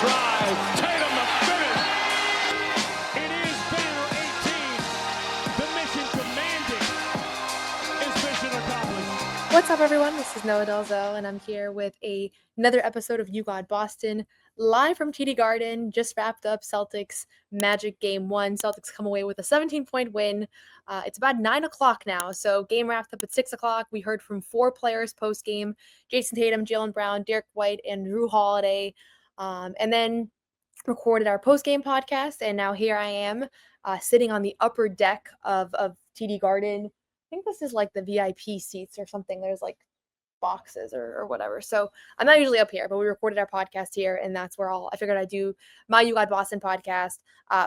drive. Tatum the finish. It is banner 18. The mission commanding is mission accomplished. What's up, everyone? This is Noa Dalzell, and I'm here with another episode of You Got Boston, live from TD Garden. Just wrapped up Celtics Magic Game 1. Celtics come away with a 17-point win. It's about 9 o'clock now, so game wrapped up at 6 o'clock. We heard from 4 players post-game: Jason Tatum, Jaylen Brown, Derrick White, and Jrue Holiday. And then recorded our post-game podcast, and now here I am sitting on the upper deck of TD Garden. I think this is like the VIP seats or something. There's like boxes or whatever. So I'm not usually up here, but we recorded our podcast here, and that's where I figured I'd do my You Got Boston podcast.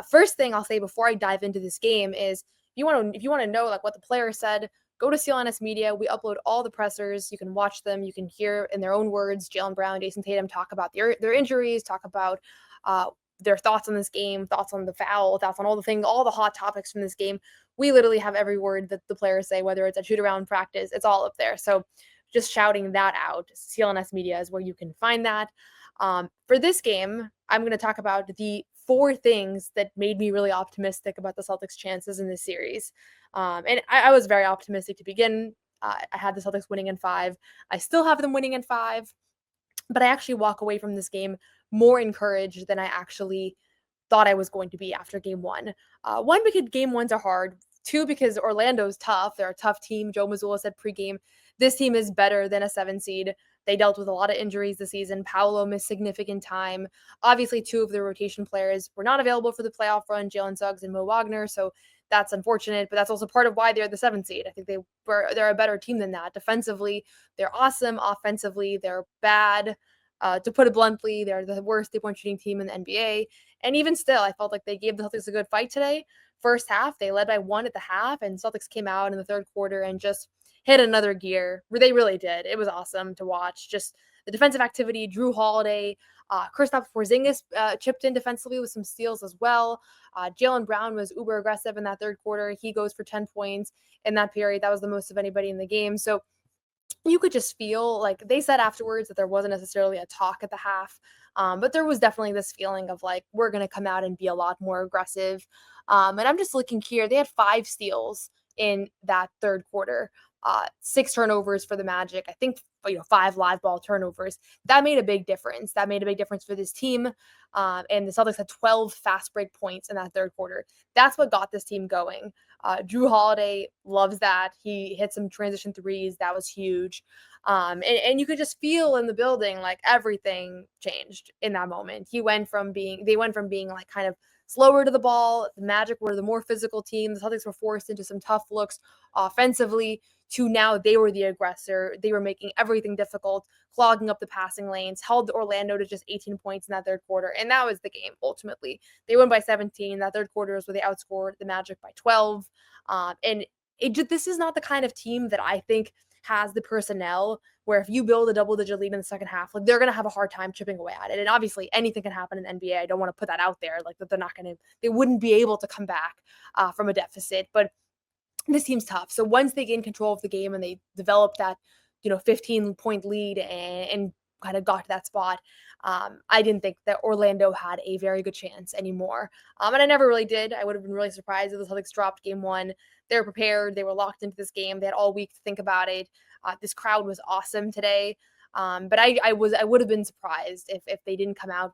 First thing I'll say before I dive into this game is if you want to know like what the players said, go to CLNS Media. We upload all the pressers. You can watch them. You can hear in their own words Jaylen Brown, Jason Tatum talk about their injuries, talk about their thoughts on this game, thoughts on the foul, thoughts on all the hot topics from this game. We literally have every word that the players say, whether it's a shoot-around practice, it's all up there. So just shouting that out. CLNS Media is where you can find that. For this game, I'm going to talk about the 4 things that made me really optimistic about the Celtics' chances in this series. And I was very optimistic to begin. I had the Celtics winning in 5. I still have them winning in 5. But I actually walk away from this game more encouraged than I actually thought I was going to be after game 1. 1, because game 1s are hard. 2, because Orlando's tough. They're a tough team. Joe Mazzulla said pregame, this team is better than a 7 seed. They dealt with a lot of injuries this season. Paolo missed significant time. Obviously, 2 of the rotation players were not available for the playoff run, Jalen Suggs and Mo Wagner. So that's unfortunate, but that's also part of why they're the 7 seed. I think they're a better team than that. Defensively, they're awesome. Offensively, they're bad. To put it bluntly, they're the worst 3-point shooting team in the NBA. And even still, I felt like they gave the Celtics a good fight today. First half, they led by 1 at the half, and Celtics came out in the third quarter and just hit another gear. They really did. It was awesome to watch. Just the defensive activity, Jrue Holiday, Kristaps Porzingis chipped in defensively with some steals as well. Jaylen Brown was uber aggressive in that third quarter. He goes for 10 points in that period. That was the most of anybody in the game. So you could just feel like they said afterwards that there wasn't necessarily a talk at the half, but there was definitely this feeling of like, we're going to come out and be a lot more aggressive. And I'm just looking here. They had 5 steals in that third quarter. 6 turnovers for the Magic. I think 5 live ball turnovers. That made a big difference. That made a big difference for this team. And the Celtics had 12 fast break points in that third quarter. That's what got this team going. Jrue Holiday loves that. He hit some transition threes. That was huge. And you could just feel in the building like everything changed in that moment. They went from being like kind of slower to the ball. The Magic were the more physical team. The Celtics were forced into some tough looks offensively, to now they were the aggressor. They were making everything difficult, clogging up the passing lanes, held Orlando to just 18 points in that third quarter. And that was the game, ultimately. They won by 17. That third quarter is where they outscored the Magic by 12. This is not the kind of team that I think has the personnel where if you build a double-digit lead in the second half, like they're going to have a hard time chipping away at it. And obviously anything can happen in the NBA. I don't want to put that out there, like that they wouldn't be able to come back from a deficit. But this team's tough. So once they gain control of the game and they developed that, 15-point lead and kind of got to that spot, I didn't think that Orlando had a very good chance anymore. And I never really did. I would have been really surprised if the Celtics dropped game 1. They were prepared. They were locked into this game. They had all week to think about it. This crowd was awesome today. But I would have been surprised if they didn't come out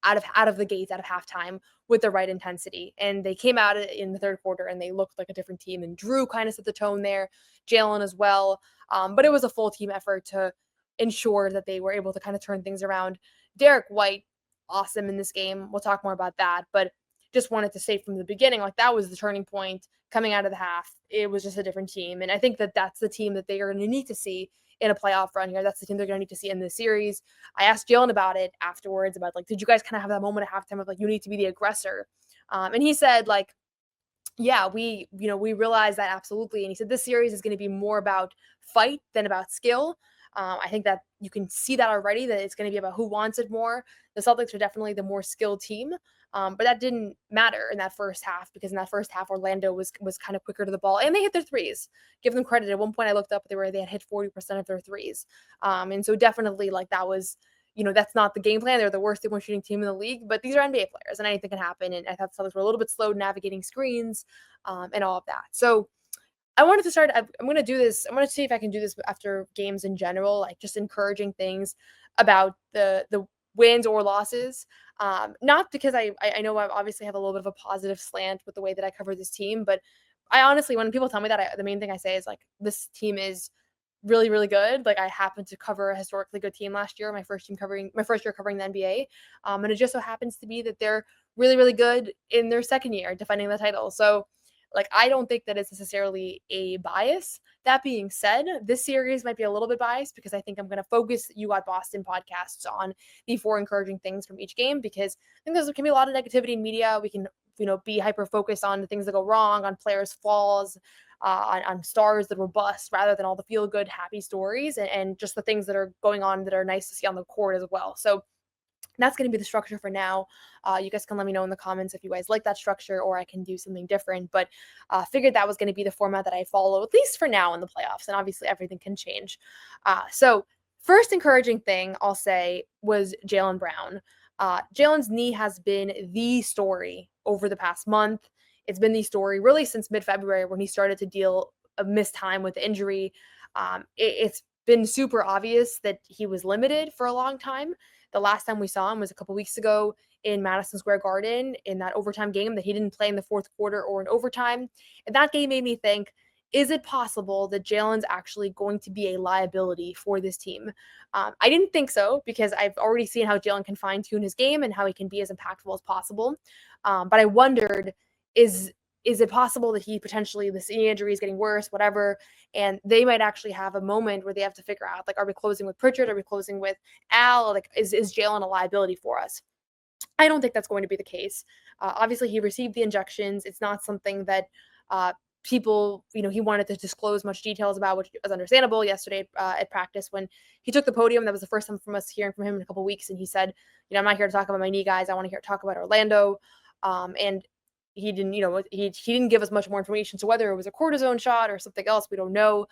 out of the gates, out of halftime, with the right intensity. And they came out in the third quarter and they looked like a different team. And Jrue kind of set the tone there, Jaylen as well. But it was a full team effort to ensure that they were able to kind of turn things around. Derrick White, awesome in this game. We'll talk more about that. But just wanted to say from the beginning, like that was the turning point coming out of the half. It was just a different team. And I think that that's the team that they are going to need to see in a playoff run here. That's the team they're going to need to see in this series. I asked Jaylen about it afterwards, about like, did you guys kind of have that moment at halftime of like, you need to be the aggressor? And he said like, yeah, we realize that absolutely. And he said this series is going to be more about fight than about skill. I think that you can see that already, that it's going to be about who wants it more. The Celtics are definitely the more skilled team. But that didn't matter in that first half, because in that first half, Orlando was kind of quicker to the ball, and they hit their threes. Give them credit. At one point I looked up, they had hit 40% of their threes. And so definitely like that was, that's not the game plan. They're the worst 3-point shooting team in the league, but these are NBA players and anything can happen. And I thought the Celtics were a little bit slow navigating screens and all of that. So I wanted to start. I'm going to do this. I'm going to see if I can do this after games in general, like just encouraging things about the wins or losses. Not because I know I obviously have a little bit of a positive slant with the way that I cover this team, but I honestly, when people tell me that, the main thing I say is like, this team is really, really good. Like, I happened to cover a historically good team last year, my first year covering the NBA. And it just so happens to be that they're really, really good in their second year defending the title. So like, I don't think that it's necessarily a bias. That being said, this series might be a little bit biased because I think I'm going to focus You Got Boston podcasts on the 4 encouraging things from each game, because I think there can be a lot of negativity in media. We can, be hyper focused on the things that go wrong, on players' flaws, on stars that were bust, rather than all the feel good, happy stories and just the things that are going on that are nice to see on the court as well. So that's going to be the structure for now. You guys can let me know in the comments if you guys like that structure, or I can do something different. But figured that was going to be the format that I follow, at least for now in the playoffs. And obviously everything can change. So first encouraging thing I'll say was Jaylen Brown. Jaylen's knee has been the story over the past month. It's been the story really since mid-February when he started to deal a missed time with injury. It's been super obvious that he was limited for a long time. The last time we saw him was a couple weeks ago in Madison Square Garden in that overtime game that he didn't play in the fourth quarter or in overtime. And that game made me think, is it possible that Jaylen's actually going to be a liability for this team? I didn't think so, because I've already seen how Jaylen can fine-tune his game and how he can be as impactful as possible. But I wondered, is it possible that he potentially, this knee injury is getting worse, whatever, and they might actually have a moment where they have to figure out, like, are we closing with Pritchard? Are we closing with Al? Like, is Jaylen a liability for us? I don't think that's going to be the case. Obviously, he received the injections. It's not something that people, he wanted to disclose much details about, which was understandable yesterday at practice when he took the podium. That was the first time from us hearing from him in a couple weeks. And he said, I'm not here to talk about my knee, guys. I want to talk about Orlando. And he didn't, he didn't give us much more information. So whether it was a cortisone shot or something else, we don't know.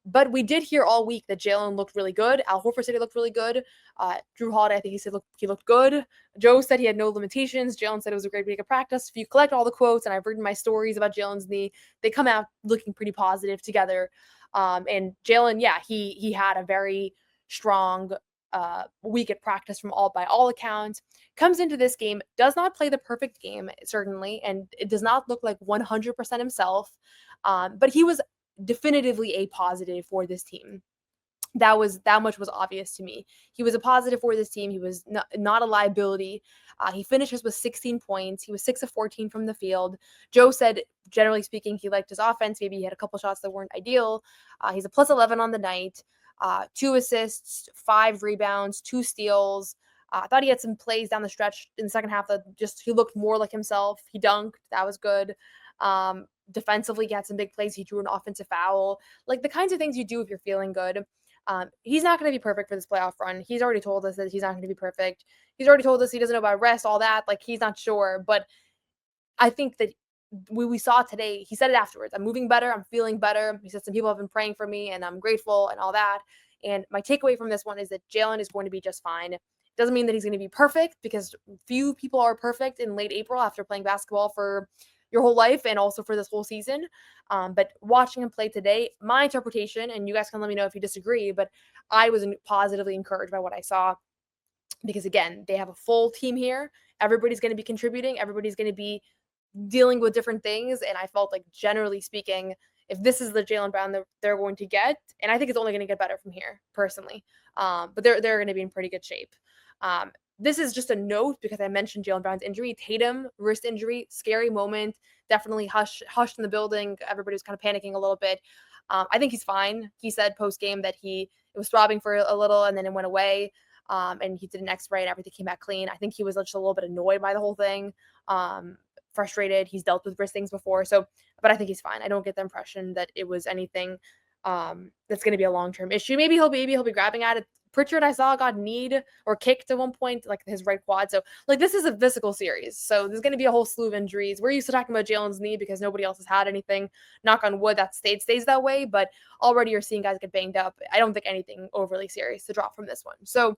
But we did hear all week that Jaylen looked really good. Al Horford said he looked really good. Jrue Holiday, I think he said he looked good. Joe said he had no limitations. Jaylen said it was a great week of practice. If you collect all the quotes, and I've written my stories about Jaylen's knee, they come out looking pretty positive together. And Jaylen, yeah, he had a very strong week at practice by all accounts. Comes into this game, does not play the perfect game, certainly, and it does not look like 100% himself. But he was definitively a positive for this team. That much was obvious to me. He was a positive for this team. He was not a liability. He finishes with 16 points. He was 6 of 14 from the field. Joe said, generally speaking, he liked his offense. Maybe he had a couple shots that weren't ideal. He's a plus 11 on the night. 2 assists, 5 rebounds, 2 steals. I thought he had some plays down the stretch in the second half that he looked more like himself. He dunked. That was good. Defensively, he had some big plays. He drew an offensive foul. Like, the kinds of things you do if you're feeling good. He's not going to be perfect for this playoff run. He's already told us that he's not going to be perfect. He's already told us he doesn't know about rest, all that. Like, he's not sure. But I think that we saw today, he said it afterwards, I'm moving better. I'm feeling better. He said some people have been praying for me and I'm grateful and all that. And my takeaway from this one is that Jaylen is going to be just fine. Doesn't mean that he's going to be perfect, because few people are perfect in late April after playing basketball for your whole life and also for this whole season. But watching him play today, my interpretation, and you guys can let me know if you disagree, but I was positively encouraged by what I saw, because again, they have a full team here. Everybody's going to be contributing. Everybody's going to be dealing with different things. And I felt like, generally speaking, if this is the Jaylen Brown that they're going to get, and I think it's only going to get better from here, personally. But they're going to be in pretty good shape. This is just a note because I mentioned Jaylen Brown's injury. Tatum, wrist injury, scary moment. Definitely hushed in the building. Everybody was kind of panicking a little bit. I think he's fine. He said post-game that it was throbbing for a little and then it went away. And he did an x-ray and everything came back clean. I think he was just a little bit annoyed by the whole thing. Frustrated. He's dealt with wrist things before. But I think he's fine. I don't get the impression that it was anything that's going to be a long-term issue. Maybe he'll be grabbing at it. Pritchard, I saw, got kneed or kicked at one point, like his right quad. So, like, this is a physical series. So there's going to be a whole slew of injuries. We're used to talking about Jaylen's knee because nobody else has had anything. Knock on wood, that stays that way. But already you're seeing guys get banged up. I don't think anything overly serious to drop from this one. So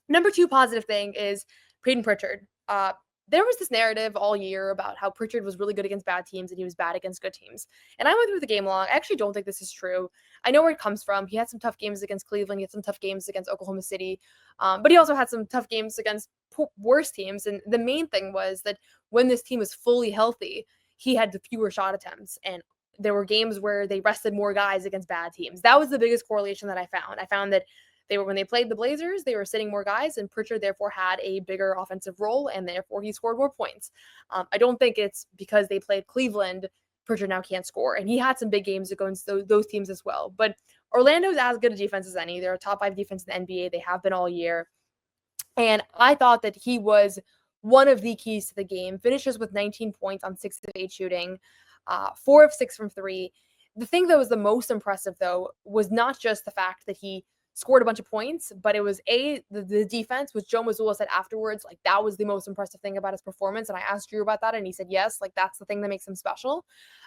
Number two positive thing is Peyton Pritchard. There was this narrative all year about how Pritchard was really good against bad teams and he was bad against good teams. And I went through the game log. I actually don't think this is true. I know where it comes from. He had some tough games against Cleveland. He had some tough games against Oklahoma City. But he also had some tough games against worse teams. And the main thing was that when this team was fully healthy, he had the fewer shot attempts. And there were games where they rested more guys against bad teams. That was the biggest correlation that I found. I found that when they played the Blazers, they were sitting more guys, and Pritchard therefore had a bigger offensive role, and therefore he scored more points. I don't think it's because they played Cleveland, Pritchard now can't score, and he had some big games against those teams as well. But Orlando's as good a defense as any. They're a top 5 defense in the NBA. They have been all year, and I thought that he was one of the keys to the game. Finishes with 19 points on 6 of 8 shooting, 4 of 6 from 3. The thing that was the most impressive, though, was not just the fact that he scored a bunch of points, but it was the defense, which Joe Mazzulla said afterwards, like that was the most impressive thing about his performance. And I asked Jrue about that, and he said, yes, like that's the thing that makes him special.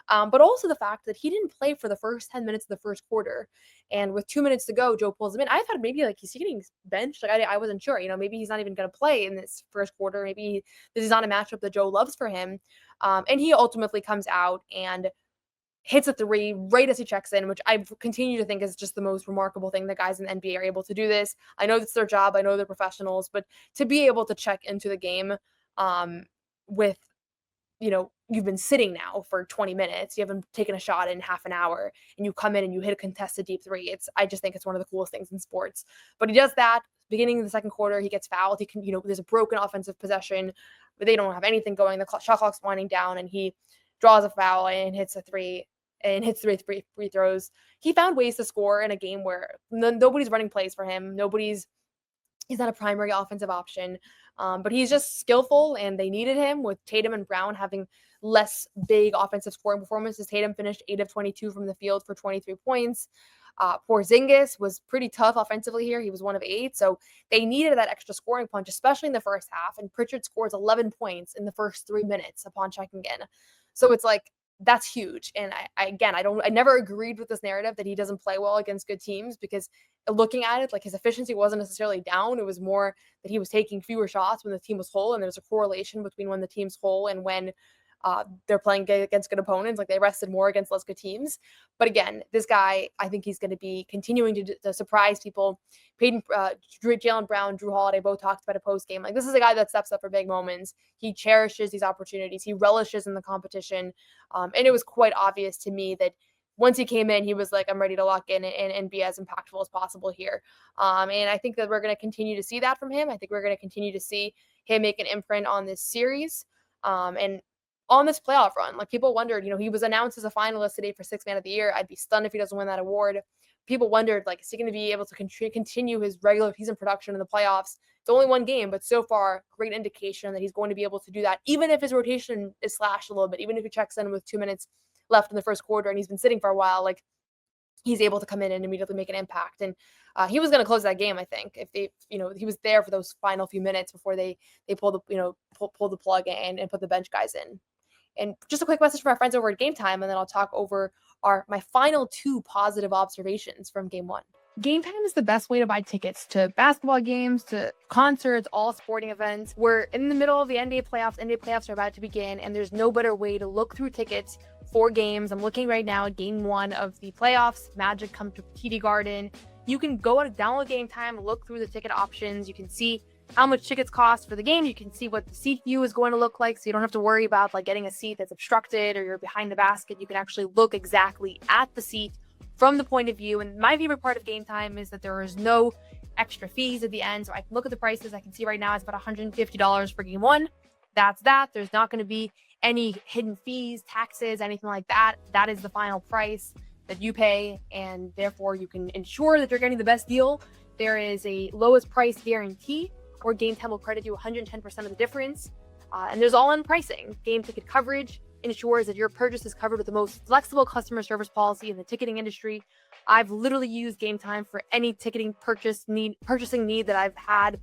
But also the fact that he didn't play for the first 10 minutes of the first quarter. And with 2 minutes to go, Joe pulls him in. I thought maybe like, is he getting benched? Like I wasn't sure, maybe he's not even going to play in this first quarter. Maybe this is not a matchup that Joe loves for him. And he ultimately comes out and hits a 3 right as he checks in, which I continue to think is just the most remarkable thing that guys in the NBA are able to do this. I know that's their job. I know they're professionals, but to be able to check into the game with, you've been sitting now for 20 minutes, you haven't taken a shot in half an hour, and you come in and you hit a contested deep 3. I just think it's one of the coolest things in sports. But he does that. Beginning of the second quarter, he gets fouled. He can, there's a broken offensive possession, but they don't have anything going. The shot clock's winding down, and he draws a foul and hits a 3 and hits 3 free throws. He found ways to score in a game where nobody's running plays for him. He's not a primary offensive option, but he's just skillful, and they needed him with Tatum and Brown having less big offensive scoring performances. Tatum finished 8 of 22 from the field for 23 points. Porzingis was pretty tough offensively here. He was 1 of 8. So they needed that extra scoring punch, especially in the first half. And Pritchard scores 11 points in the first 3 minutes upon checking in. So it's like, that's huge. And I never agreed with this narrative that he doesn't play well against good teams, because looking at it, like his efficiency wasn't necessarily down. It was more that he was taking fewer shots when the team was whole. And there's a correlation between when the team's whole and when they're playing against good opponents. Like they rested more against less good teams. But again, this guy, I think he's going to be continuing to surprise people. Jaylen Brown, Jrue Holiday both talked about a post game. Like this is a guy that steps up for big moments. He cherishes these opportunities. He relishes in the competition. And it was quite obvious to me that once he came in, he was like, I'm ready to lock in and be as impactful as possible here. And I think that we're going to continue to see that from him. I think we're going to continue to see him make an imprint on this series. And on this playoff run, like people wondered, he was announced as a finalist today for 6th Man of the Year. I'd be stunned if he doesn't win that award. People wondered, like, is he going to be able to continue his regular season production in the playoffs? It's only one game, but so far, great indication that he's going to be able to do that, even if his rotation is slashed a little bit, even if he checks in with 2 minutes left in the first quarter and he's been sitting for a while, like he's able to come in and immediately make an impact. And he was going to close that game, I think, if they, he was there for those final few minutes before they pull the plug and put the bench guys in. And just a quick message from our friends over at Game Time, and then I'll talk over my final 2 positive observations from Game 1. Game Time is the best way to buy tickets to basketball games, to concerts, all sporting events. We're in the middle of the NBA playoffs. NBA playoffs are about to begin, and there's no better way to look through tickets for games. I'm looking right now at Game 1 of the playoffs. Magic come to TD Garden. You can go and download Game Time, look through the ticket options. You can see how much tickets cost for the game. You can see what the seat view is going to look like, so you don't have to worry about like getting a seat that's obstructed or you're behind the basket. You can actually look exactly at the seat from the point of view. And my favorite part of Game Time is that there is no extra fees at the end. So I can look at the prices. I can see right now it's about $150 for Game 1. That's that. There's not going to be any hidden fees, taxes, anything like that. That is the final price that you pay, and therefore you can ensure that you're getting the best deal. There is a lowest price guarantee, or Game Time will credit you 110% of the difference. And there's all-in pricing. Game ticket coverage ensures that your purchase is covered with the most flexible customer service policy in the ticketing industry. I've literally used Game Time for any purchasing need that I've had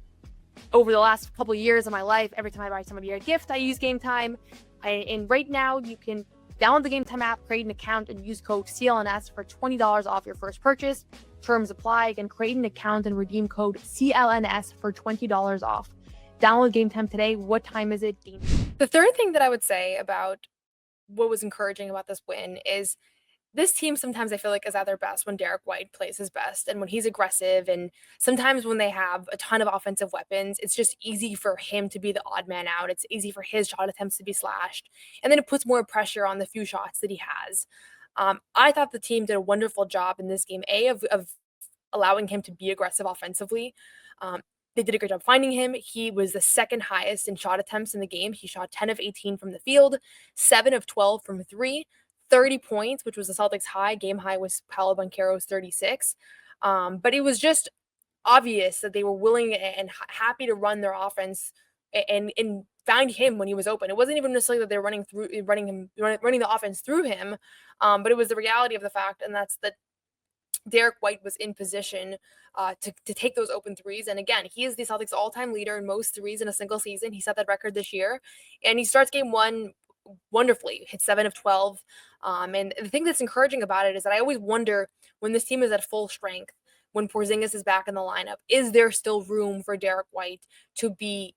over the last couple of years of my life. Every time I buy somebody a gift, I use Game Time. And right now, you can Download the Game Time app, create an account, and use code CLNS for $20 off your first purchase. Terms apply. Again, create an account and redeem code CLNS for $20 off. Download Game Time today. What time is it, Dean? The third thing that I would say about what was encouraging about this win is this team sometimes I feel like is at their best when Derrick White plays his best and when he's aggressive, and sometimes when they have a ton of offensive weapons, it's just easy for him to be the odd man out. It's easy for his shot attempts to be slashed, and then it puts more pressure on the few shots that he has. I thought the team did a wonderful job in this game, of allowing him to be aggressive offensively. They did a great job finding him. He was the second highest in shot attempts in the game. He shot 10 of 18 from the field, 7 of 12 from 3, 30 points, which was the Celtics high. Game high was Paolo Banchero's 36. But it was just obvious that they were willing and happy to run their offense and find him when he was open. It wasn't even necessarily that they're running the offense through him, but it was the reality of the fact, and that's that Derrick White was in position to take those open threes. And again, he is the Celtics all-time leader in most threes in a single season. He set that record this year. And he starts game one wonderfully, hit 7 of 12. And the thing that's encouraging about it is that I always wonder, when this team is at full strength, when Porzingis is back in the lineup, is there still room for Derrick White to be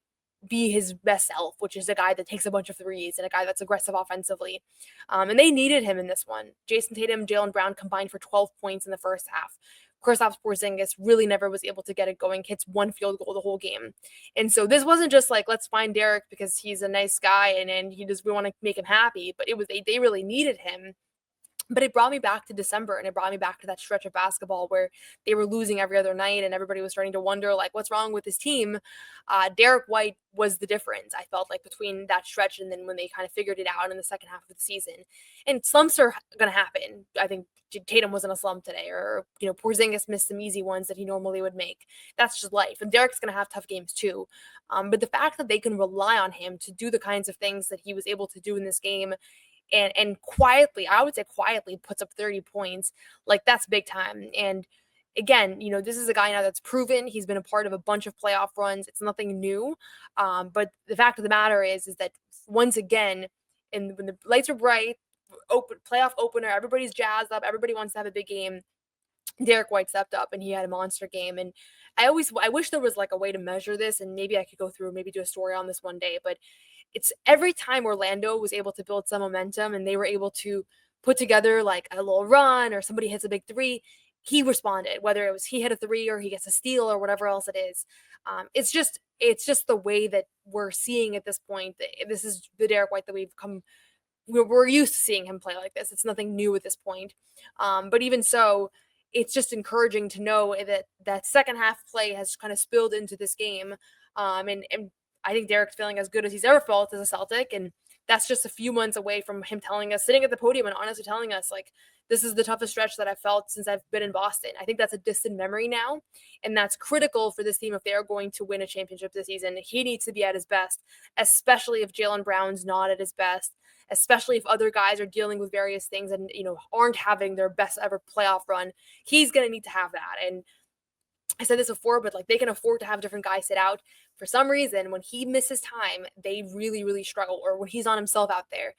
his best self, which is a guy that takes a bunch of threes and a guy that's aggressive offensively. And they needed him in this one. Jason Tatum, Jaylen Brown combined for 12 points in the first half. Kristaps Porzingis really never was able to get it going, hits one field goal the whole game. And so this wasn't just like, let's find Derrick because he's a nice guy and we want to make him happy, but it was they really needed him. But it brought me back to December, and it brought me back to that stretch of basketball where they were losing every other night and everybody was starting to wonder, like, what's wrong with this team? Derrick White was the difference, I felt like, between that stretch and then when they kind of figured it out in the second half of the season. And slumps are going to happen. I think Tatum was in a slump today, or, Porzingis missed some easy ones that he normally would make. That's just life. And Derrick's going to have tough games too. But the fact that they can rely on him to do the kinds of things that he was able to do in this game, and quietly, I would say quietly, puts up 30 points, like, that's big time. And again, this is a guy now that's proven. He's been a part of a bunch of playoff runs. It's nothing new. But the fact of the matter is that once again, when the lights are bright, playoff opener, everybody's jazzed up, everybody wants to have a big game, Derrick White stepped up and he had a monster game. And I wish there was like a way to measure this, and maybe I could go through, maybe do a story on this one day, but it's every time Orlando was able to build some momentum and they were able to put together like a little run, or somebody hits a big three, he responded, whether it was he hit a three or he gets a steal or whatever else it is. It's just the way that we're seeing at this point. This is the Derrick White that we're used to seeing him play like this. It's nothing new at this point. But even so, it's just encouraging to know that second half play has kind of spilled into this game. And I think Derrick's feeling as good as he's ever felt as a Celtic. And that's just a few months away from him telling us, sitting at the podium and honestly telling us, like, this is the toughest stretch that I've felt since I've been in Boston. I think that's a distant memory now. And that's critical for this team if they're going to win a championship this season. He needs to be at his best, especially if Jaylen Brown's not at his best, especially if other guys are dealing with various things and, aren't having their best ever playoff run. He's going to need to have that. And I said this before, but like, they can afford to have different guys sit out. For some reason, when he misses time, they really, really struggle, or when he's on himself out there.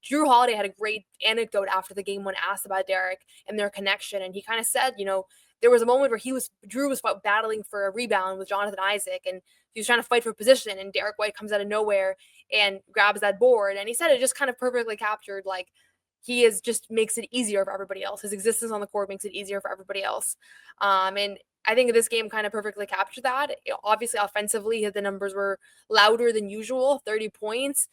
Jrue Holiday had a great anecdote after the game when asked about Derrick and their connection. And he kind of said, there was a moment where Jrue was battling for a rebound with Jonathan Isaac, and he was trying to fight for position, and Derrick White comes out of nowhere and grabs that board. And he said it just kind of perfectly captured, like, he just makes it easier for everybody else. His existence on the court makes it easier for everybody else. And I think this game kind of perfectly captured that. Obviously, offensively, the numbers were louder than usual, 30 points,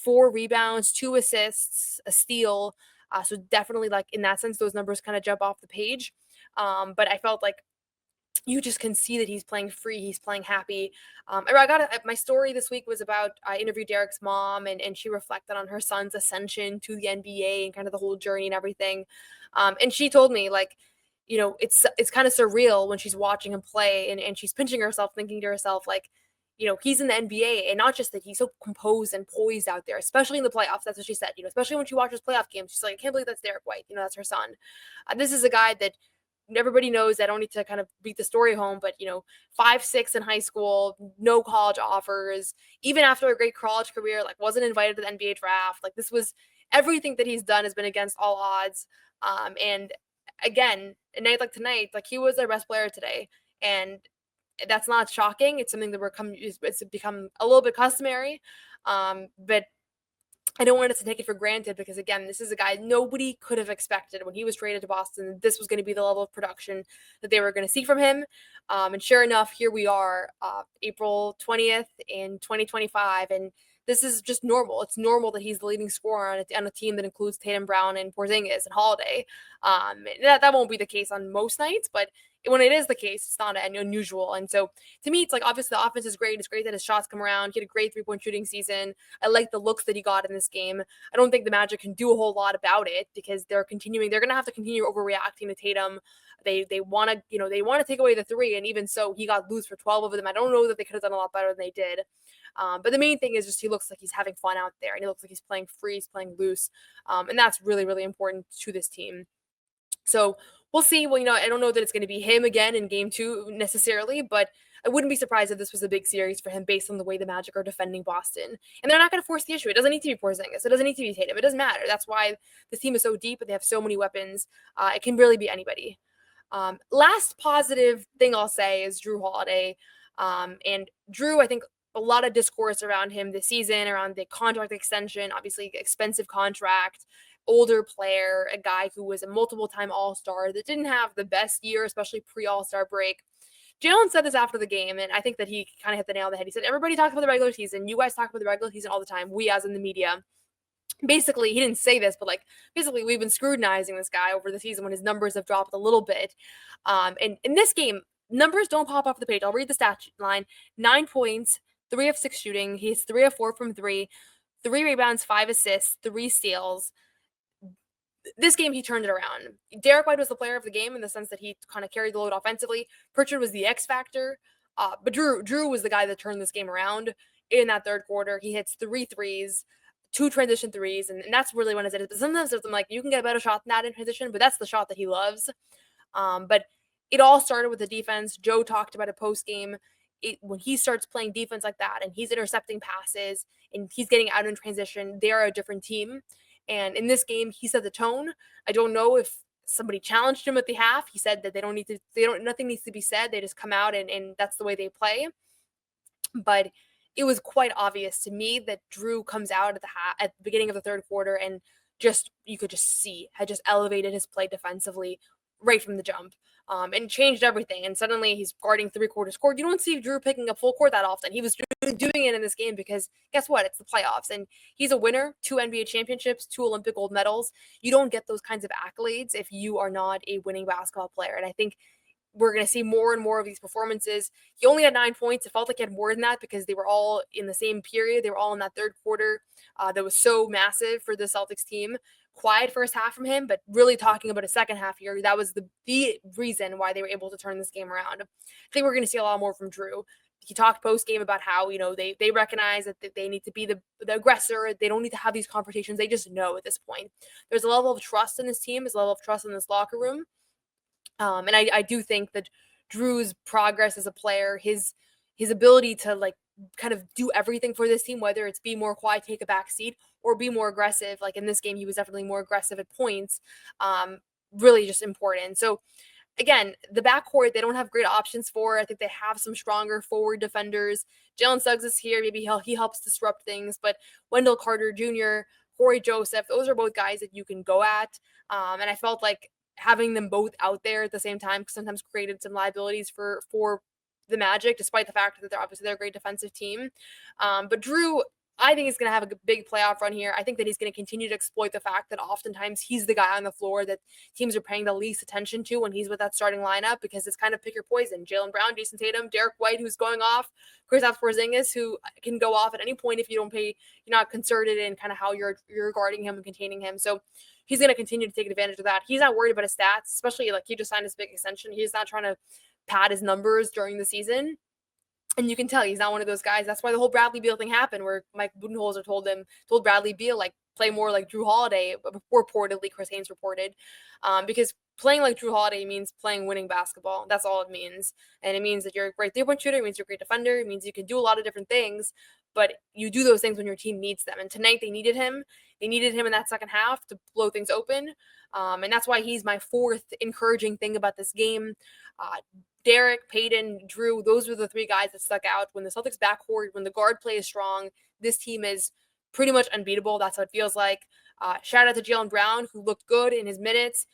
4 rebounds, 2 assists, a steal. So definitely, like, in that sense, those numbers kind of jump off the page. But I felt like you just can see that he's playing free. He's playing happy. My story this week was about, I interviewed Derrick's mom, and she reflected on her son's ascension to the NBA and kind of the whole journey and everything. And she told me, like, it's kind of surreal when she's watching him play, and she's pinching herself, thinking to herself, like, he's in the NBA, and not just that, he's so composed and poised out there, especially in the playoffs. That's what she said, especially when she watches playoff games. She's like, I can't believe that's Derrick White. That's her son. This is a guy that everybody knows. I don't need to kind of beat the story home, but 5'6" in high school, no college offers, even after a great college career, like, wasn't invited to the NBA draft. Like, this was everything that he's done has been against all odds. And again, a night like tonight, like he was their best player today. And that's not shocking. It's something that it's become a little bit customary. But I don't want us to take it for granted because, again, this is a guy nobody could have expected when he was traded to Boston. This was going to be the level of production that they were going to see from him. And sure enough, here we are, April 20th in 2025. And this is just normal. It's normal that he's the leading scorer on a team that includes Tatum, Brown, and Porzingis and Holiday. That won't be the case on most nights, but when it is the case, it's not unusual. And so to me, it's like, obviously the offense is great. It's great that his shots come around. He had a great 3-point shooting season. I like the looks that he got in this game. I don't think the Magic can do a whole lot about it because they're going to have to continue overreacting to Tatum. They want to take away the three. And even so, he got loose for 12 of them. I don't know that they could have done a lot better than they did. But the main thing is just he looks like he's having fun out there and he looks like he's playing free, he's playing loose. And that's really, really important to this team. So we'll see. Well, I don't know that it's going to be him again in game 2 necessarily, but I wouldn't be surprised if this was a big series for him based on the way the Magic are defending Boston. And they're not going to force the issue. It doesn't need to be Porzingis. It doesn't need to be Tatum. It doesn't matter. That's why this team is so deep and they have so many weapons. It can really be anybody. Last positive thing I'll say is Jrue Holiday. And Jrue, I think a lot of discourse around him this season, around the contract extension, obviously expensive contract, older player, a guy who was a multiple-time All-Star that didn't have the best year, especially pre-All-Star break. Jaylen said this after the game, and I think that he kind of hit the nail on the head. He said, everybody talks about the regular season. You guys talk about the regular season all the time. We, as in the media. Basically, he didn't say this, but basically we've been scrutinizing this guy over the season when his numbers have dropped a little bit. And in this game, numbers don't pop off the page. I'll read the stat line. 9 points, 3 of 6 shooting. He's 3 of 4 from 3. 3 rebounds, 5 assists, 3 steals. This game, he turned it around. Derrick White was the player of the game in the sense that he kind of carried the load offensively. Pritchard was the X factor. But Jrue was the guy that turned this game around in that third quarter. He hits 3 threes, 2 transition threes, and that's really when it's at. But sometimes I'm like, you can get a better shot than that in transition, but that's the shot that he loves. But it all started with the defense. Joe talked about it post-game. When he starts playing defense like that and he's intercepting passes and he's getting out in transition, they are a different team. And in this game, he set the tone. I don't know if somebody challenged him at the half. He said that nothing needs to be said. They just come out and that's the way they play. But it was quite obvious to me that Jrue comes out at the beginning of the third quarter and you could just see had just elevated his play defensively right from the jump. And changed everything. And suddenly he's guarding 3/4 court. You don't see Jrue picking up full court that often. He was doing it in this game because guess what? It's the playoffs. And he's a winner, 2 NBA championships, 2 Olympic gold medals. You don't get those kinds of accolades if you are not a winning basketball player. And I think we're going to see more and more of these performances. He only had 9 points. It felt like he had more than that because they were all in the same period. They were all in that third quarter that was so massive for the Celtics team. Quiet first half from him, but really talking about a second half here, that was the reason why they were able to turn this game around. I think we're going to see a lot more from Jrue. He talked post-game about how, they recognize that they need to be the aggressor. They don't need to have these confrontations. They just know at this point. There's a level of trust in this team. There's a level of trust in this locker room. And I do think that Jrue's progress as a player, his ability to kind of do everything for this team, whether it's be more quiet, take a back seat, or be more aggressive. Like in this game, he was definitely more aggressive at points. Really just important. So again, the backcourt, they don't have great options for. I think they have some stronger forward defenders. Jalen Suggs is here. Maybe he helps disrupt things. But Wendell Carter Jr., Corey Joseph, those are both guys that you can go at. And I felt like having them both out there at the same time sometimes created some liabilities for the Magic, despite the fact that they're a great defensive team. But Jrue, I think he's going to have a big playoff run here. I think that he's going to continue to exploit the fact that oftentimes he's the guy on the floor that teams are paying the least attention to when he's with that starting lineup because it's kind of pick your poison. Jaylen Brown, Jason Tatum, Derrick White, who's going off, Kristaps Porzingis, who can go off at any point if you're not concerted in kind of how you're guarding him and containing him. So he's going to continue to take advantage of that. He's not worried about his stats, especially he just signed his big extension. He's not trying to pad his numbers during the season. And you can tell he's not one of those guys. That's why the whole Bradley Beal thing happened, where Mike Budenholzer told Bradley Beal, play more like Jrue Holiday, reportedly, Chris Haynes reported, because playing like Jrue Holiday means playing winning basketball. That's all it means. And it means that you're a great 3-point shooter. It means you're a great defender. It means you can do a lot of different things. but you do those things when your team needs them. And tonight they needed him. They needed him in that second half to blow things open. And that's why he's my fourth encouraging thing about this game. Derrick, Payton, Jrue, those were the three guys that stuck out. When the Celtics backcourt, when the guard play is strong, this team is pretty much unbeatable. That's how it feels like. Shout out to Jaylen Brown, who looked good in his minutes.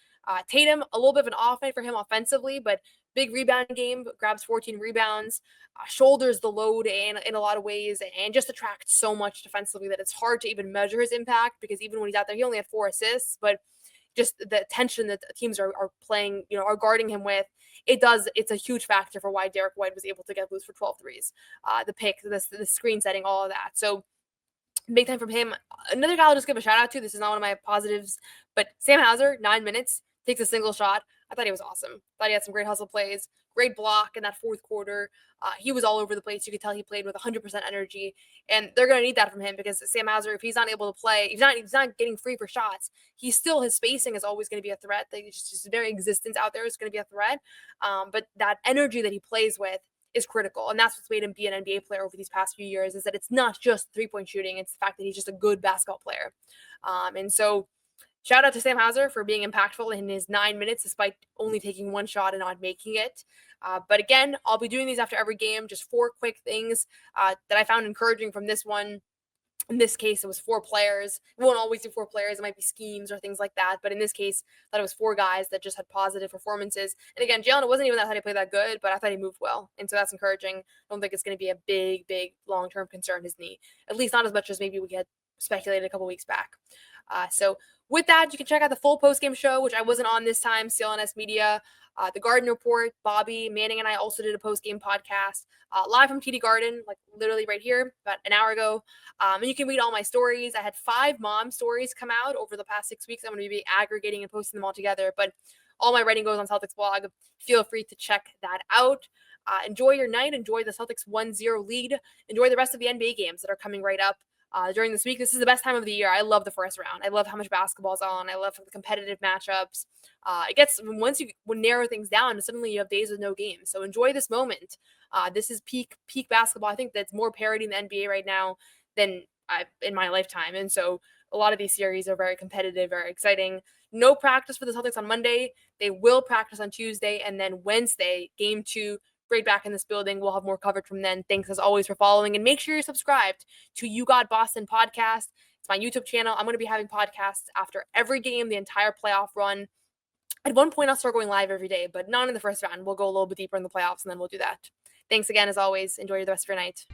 Tatum, a little bit of an off night for him offensively, but big rebound game, grabs 14 rebounds, shoulders the load in a lot of ways, and just attracts so much defensively that it's hard to even measure his impact, because even when he's out there, he only had 4 assists, but just the tension that the teams are playing, are guarding him with, it's a huge factor for why Derrick White was able to get loose for 12 threes. The pick, the screen setting, all of that. So big time from him. Another guy I'll just give a shout out to, this is not one of my positives, but Sam Hauser, 9 minutes, takes a single shot. I thought he was awesome. Thought he had some great hustle plays, great block in that fourth quarter. He was all over the place. You could tell he played with 100% energy, and they're going to need that from him, because Sam Hauser, if he's not able to play, he's not getting free for shots, his spacing is always going to be a threat. Just his very existence out there is going to be a threat. But that energy that he plays with is critical, and that's what's made him be an NBA player over these past few years, is that it's not just three-point shooting, it's the fact that he's just a good basketball player. And so shout out to Sam Hauser for being impactful in his 9 minutes, despite only taking one shot and not making it. But again, I'll be doing these after every game, just 4 quick things that I found encouraging from this one. In this case, it was 4 players. It won't always be 4 players. It might be schemes or things like that. But in this case, I thought it was 4 guys that just had positive performances. And again, Jaylen, it wasn't even that he played that good, but I thought he moved well. And so that's encouraging. I don't think it's going to be a big long-term concern, his knee. At least not as much as maybe we had speculated a couple weeks back. So with that, you can check out the full post-game show, which I wasn't on this time, CLNS Media. The Garden Report, Bobby, Manning, and I also did a post-game podcast live from TD Garden, like literally right here, about an hour ago. And you can read all my stories. I had 5 mom stories come out over the past 6 weeks. I'm going to be aggregating and posting them all together, but all my writing goes on Celtics blog. Feel free to check that out. Enjoy your night. Enjoy the Celtics 1-0 lead. Enjoy the rest of the NBA games that are coming right up. During this week. This is the best time of the year. I love the first round. I love how much basketball's on. I love the competitive matchups. It gets, once you narrow things down, suddenly you have days with no games. So enjoy this moment. This is peak basketball. I think that's more parity in the NBA right now than in my lifetime. And so a lot of these series are very competitive, very exciting. No practice for the Celtics on Monday. They will practice on Tuesday, and then Wednesday, game 2, right back in this building. We'll have more coverage from then. Thanks as always for following, and make sure you're subscribed to You Got Boston podcast. It's my YouTube channel. I'm going to be having podcasts after every game, the entire playoff run. At one point, I'll start going live every day, but not in the first round. We'll go a little bit deeper in the playoffs, and then we'll do that. Thanks again, as always. Enjoy the rest of your night.